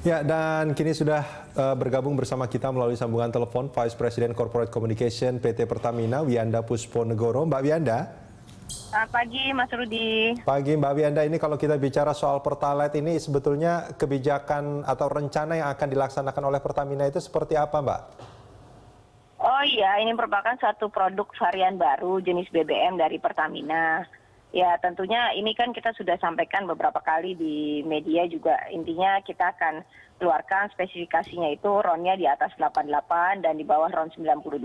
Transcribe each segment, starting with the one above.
Ya, dan kini sudah bergabung bersama kita melalui sambungan telepon Vice President Corporate Communication PT Pertamina, Wiyanda Pusponegoro. Mbak Wiyanda. Selamat pagi, Mas Rudi. Pagi, Mbak Wiyanda. Ini kalau kita bicara soal Pertalite ini sebetulnya kebijakan atau rencana yang akan dilaksanakan oleh Pertamina itu seperti apa, Mbak? Oh iya, ini merupakan satu produk varian baru jenis BBM dari Pertamina. Ya tentunya ini kan kita sudah sampaikan beberapa kali di media juga, intinya kita akan keluarkan spesifikasinya itu RON-nya di atas 88 dan di bawah RON 92.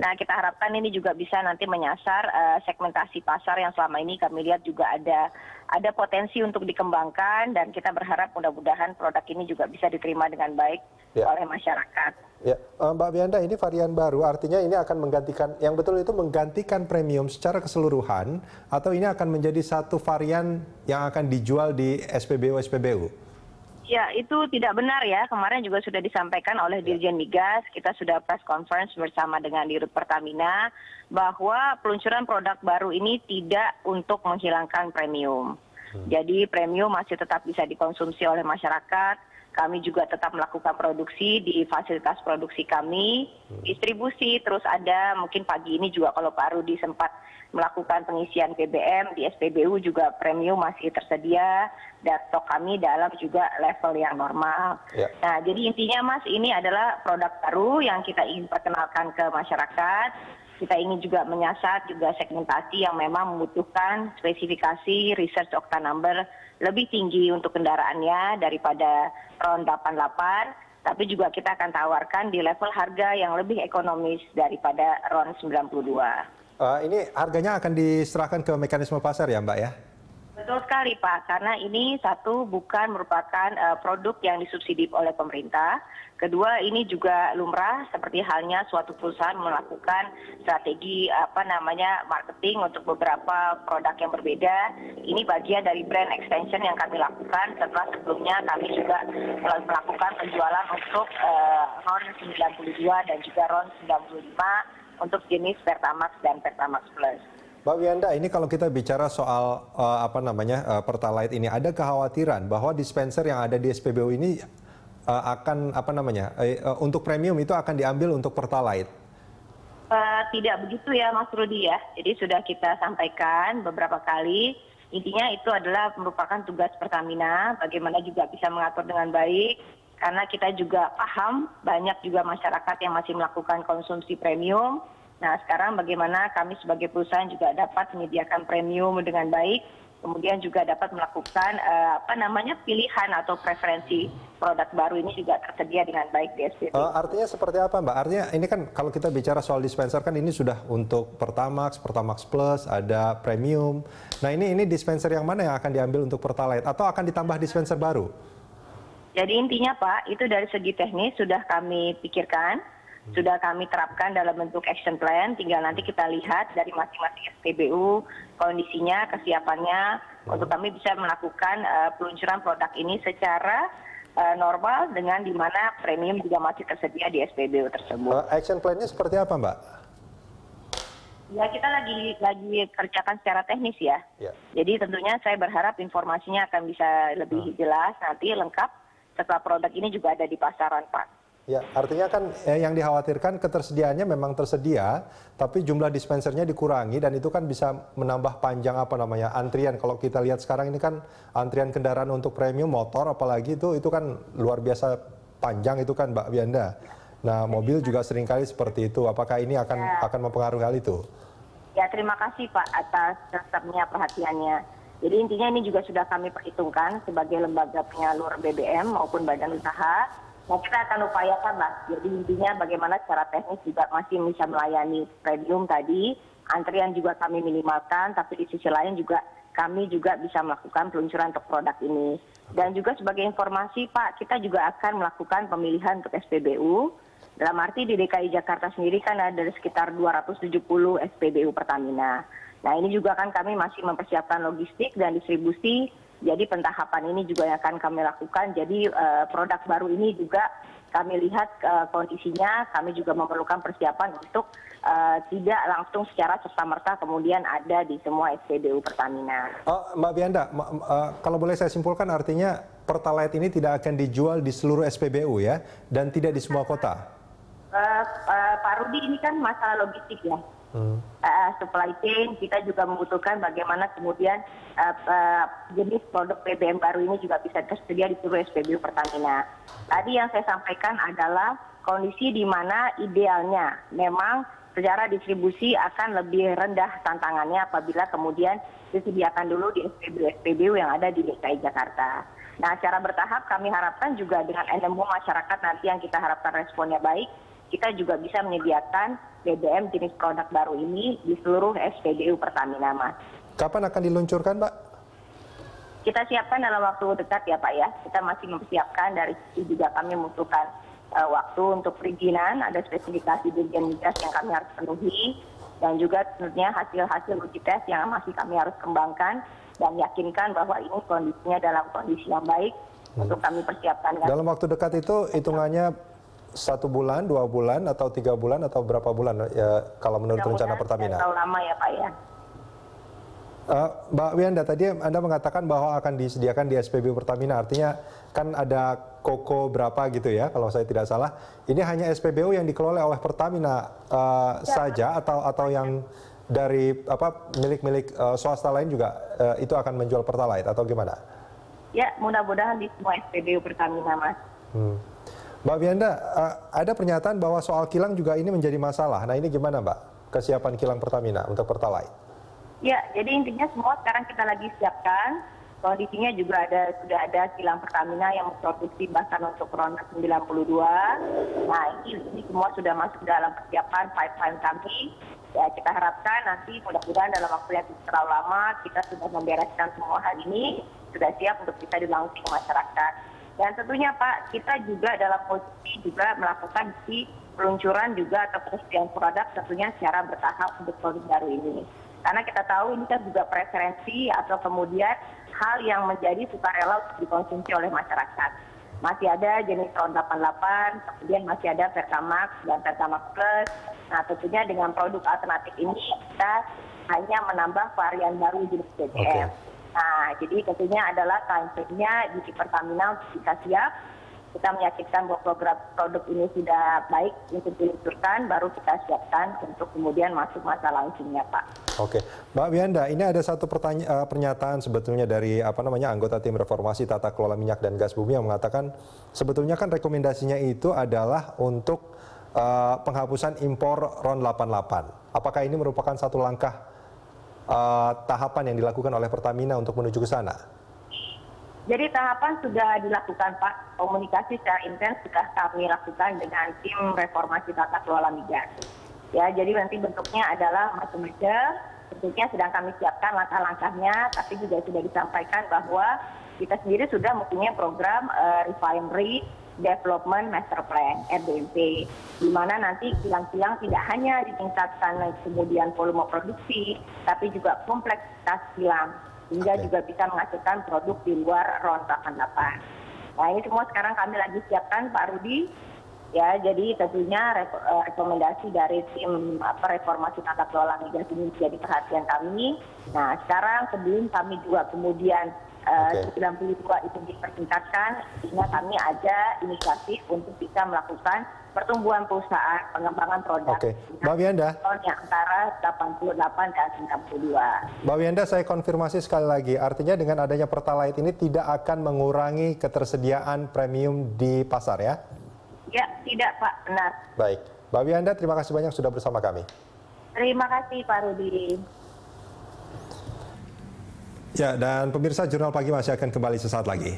Nah kita harapkan ini juga bisa nanti menyasar segmentasi pasar yang selama ini kami lihat juga ada potensi untuk dikembangkan, dan kita berharap mudah-mudahan produk ini juga bisa diterima dengan baik oleh masyarakat. Ya, Mbak Wiyanda, ini varian baru, artinya ini akan menggantikan, yang betul itu menggantikan premium secara keseluruhan, atau ini akan menjadi satu varian yang akan dijual di SPBU-SPBU? Ya, itu tidak benar ya. Kemarin juga sudah disampaikan oleh Dirjen Migas, kita sudah press conference bersama dengan Dirut Pertamina, bahwa peluncuran produk baru ini tidak untuk menghilangkan premium. Jadi premium masih tetap bisa dikonsumsi oleh masyarakat. Kami juga tetap melakukan produksi di fasilitas produksi kami, distribusi, terus ada mungkin pagi ini juga kalau Pak Rudi sempat melakukan pengisian BBM di SPBU juga premium masih tersedia, dan stok kami dalam juga level yang normal. Nah, jadi intinya Mas, ini adalah produk baru yang kita ingin perkenalkan ke masyarakat. Kita ingin juga menyasar juga segmentasi yang memang membutuhkan spesifikasi research octane number lebih tinggi untuk kendaraannya daripada RON 88, tapi juga kita akan tawarkan di level harga yang lebih ekonomis daripada RON 92. Ini harganya akan diserahkan ke mekanisme pasar ya, Mbak ya? Betul sekali Pak, karena ini satu bukan merupakan produk yang disubsidi oleh pemerintah. Kedua, ini juga lumrah seperti halnya suatu perusahaan melakukan strategi marketing untuk beberapa produk yang berbeda. Ini bagian dari brand extension yang kami lakukan setelah sebelumnya kami juga melakukan penjualan untuk RON 92 dan juga RON 95 untuk jenis Pertamax dan Pertamax Plus. Mbak Wiyanda, ini kalau kita bicara soal Pertalite ini, ada kekhawatiran bahwa dispenser yang ada di SPBU ini akan untuk premium itu akan diambil untuk Pertalite? Tidak begitu ya Mas Rudi ya. Jadi sudah kita sampaikan beberapa kali, intinya itu adalah merupakan tugas Pertamina, bagaimana juga bisa mengatur dengan baik, karena kita juga paham banyak juga masyarakat yang masih melakukan konsumsi premium. Nah sekarang bagaimana kami sebagai perusahaan juga dapat menyediakan premium dengan baik, kemudian juga dapat melakukan pilihan atau preferensi produk baru ini juga tersedia dengan baik di SPBU. Artinya seperti apa Mbak? Artinya ini kan kalau kita bicara soal dispenser kan ini sudah untuk Pertamax, Pertamax Plus, ada premium. Nah ini dispenser yang mana yang akan diambil untuk Pertalite atau akan ditambah dispenser baru? Jadi intinya Pak, itu dari segi teknis sudah kami pikirkan, sudah kami terapkan dalam bentuk action plan, tinggal nanti kita lihat dari masing-masing SPBU kondisinya, kesiapannya, untuk kami bisa melakukan peluncuran produk ini secara normal dengan di mana premium juga masih tersedia di SPBU tersebut. Action plan-nya seperti apa Mbak? Ya kita lagi kerjakan secara teknis ya. Jadi tentunya saya berharap informasinya akan bisa lebih jelas nanti lengkap setelah produk ini juga ada di pasaran Pak. Ya, artinya kan yang dikhawatirkan ketersediaannya memang tersedia, tapi jumlah dispensernya dikurangi dan itu kan bisa menambah panjang antrian. Kalau kita lihat sekarang ini kan antrian kendaraan untuk premium motor apalagi itu kan luar biasa panjang itu kan Mbak Wiyanda. Nah, mobil juga seringkali seperti itu. Apakah ini akan mempengaruhi hal itu? Ya, terima kasih Pak atas tetapnya perhatiannya. Jadi intinya ini juga sudah kami perhitungkan sebagai lembaga penyalur BBM maupun badan usaha. Nah, kita akan upayakan Mas, jadi intinya bagaimana secara teknis juga masih bisa melayani premium tadi, antrian juga kami minimalkan, tapi di sisi lain juga kami juga bisa melakukan peluncuran untuk produk ini. Dan juga sebagai informasi Pak, kita juga akan melakukan pemilihan untuk SPBU, dalam arti di DKI Jakarta sendiri kan ada sekitar 270 SPBU Pertamina. Nah ini juga kan kami masih mempersiapkan logistik dan distribusi. Jadi pentahapan ini juga yang akan kami lakukan. Jadi produk baru ini juga kami lihat kondisinya, kami juga memerlukan persiapan untuk tidak langsung secara serta-merta kemudian ada di semua SPBU Pertamina. Mbak Bianda, kalau boleh saya simpulkan artinya Pertalite ini tidak akan dijual di seluruh SPBU ya, dan tidak di semua kota? Pak Rudi, ini kan masalah logistik ya. Supply chain, kita juga membutuhkan bagaimana kemudian jenis produk BBM baru ini juga bisa tersedia di seluruh SPBU Pertamina. Tadi yang saya sampaikan adalah kondisi di mana idealnya memang secara distribusi akan lebih rendah tantangannya apabila kemudian disediakan dulu di SPBU yang ada di DKI Jakarta. Nah, secara bertahap kami harapkan juga dengan animo masyarakat nanti yang kita harapkan responnya baik, kita juga bisa menyediakan BBM jenis produk baru ini di seluruh SPBU Pertamina, Mas. Kapan akan diluncurkan, Mbak? Kita siapkan dalam waktu dekat ya, Pak ya. Kita masih mempersiapkan, dari situ juga kami membutuhkan waktu untuk perizinan, ada spesifikasi Dirjen Migas yang kami harus penuhi, dan juga tentunya hasil-hasil uji tes yang masih kami harus kembangkan dan yakinkan bahwa ini kondisinya dalam kondisi yang baik untuk kami persiapkan. Dalam waktu dekat itu hitungannya 1 bulan, 2 bulan, atau 3 bulan, atau berapa bulan ya kalau menurut rencana Pertamina? Terlalu lama ya Pak ya. Mbak Wianda, tadi Anda mengatakan bahwa akan disediakan di SPBU Pertamina, artinya kan ada koko berapa gitu ya, kalau saya tidak salah. Ini hanya SPBU yang dikelola oleh Pertamina saja, atau yang dari milik-milik swasta lain juga itu akan menjual Pertalite atau gimana? Ya, mudah-mudahan di semua SPBU Pertamina, Mas. Mbak Wianda, ada pernyataan bahwa soal kilang juga ini menjadi masalah. Nah, ini gimana, Mbak? Kesiapan kilang Pertamina untuk Pertalite? Ya, jadi intinya semua sekarang kita lagi siapkan. Kondisinya juga sudah ada kilang Pertamina yang memproduksi bahkan untuk Ronda 92. Nah, ini semua sudah masuk dalam persiapan pipeline kami. Ya, kita harapkan nanti mudah-mudahan dalam waktu yang tidak terlalu lama kita sudah membereskan semua hal ini, sudah siap untuk bisa dilaunching ke masyarakat. Dan tentunya Pak, kita juga dalam posisi juga melakukan di peluncuran juga atau persediaan produk tentunya secara bertahap untuk produk baru ini. Karena kita tahu ini kan juga preferensi atau kemudian hal yang menjadi sukarela untuk dikonsumsi oleh masyarakat. Masih ada jenis RON 88, kemudian masih ada Pertamax dan Pertamax Plus. Nah, tentunya dengan produk alternatif ini kita hanya menambah varian baru jenis BBM. Nah, jadi tentunya adalah timeframe-nya di Pertamina untuk bisa siap. Kita meyakinkan bahwa program produk ini sudah baik untuk diluncurkan, baru kita siapkan untuk kemudian masuk masa launchingnya, Pak. Oke, Mbak Wianda, ini ada satu pernyataan sebetulnya dari anggota tim reformasi tata kelola minyak dan gas bumi yang mengatakan sebetulnya kan rekomendasinya itu adalah untuk penghapusan impor RON 88. Apakah ini merupakan satu langkah tahapan yang dilakukan oleh Pertamina untuk menuju ke sana? Jadi tahapan sudah dilakukan, Pak. Komunikasi secara intens sudah kami lakukan dengan tim reformasi tata kelola migas. Ya, jadi nanti bentuknya adalah macam-macam. Bentuknya sedang kami siapkan langkah-langkahnya, tapi juga sudah disampaikan bahwa kita sendiri sudah mempunyai program Refinery Development Master Plan (RDMP), di mana nanti kilang-kilang tidak hanya ditingkatkan kemudian volume produksi, tapi juga kompleksitas kilang, hingga juga bisa menghasilkan produk di luar RON 88. Nah, ini semua sekarang kami lagi siapkan, Pak Rudi. Ya, jadi tentunya rekomendasi dari tim reformasi tata kelola migas ini menjadi perhatian kami. Nah, sekarang sebelum kami juga kemudian 92 itu dipertingkatkan, sehingga kami ada inisiatif untuk bisa melakukan pertumbuhan perusahaan, pengembangan produk. Mbak Wianda, yang antara 88 dan 92. Mbak Wianda, saya konfirmasi sekali lagi, artinya dengan adanya Pertalite ini tidak akan mengurangi ketersediaan premium di pasar ya? Ya, tidak Pak, benar. Baik, Mbak Wianda, terima kasih banyak sudah bersama kami. Terima kasih Pak Rudi. Ya, dan pemirsa Jurnal Pagi masih akan kembali sesaat lagi.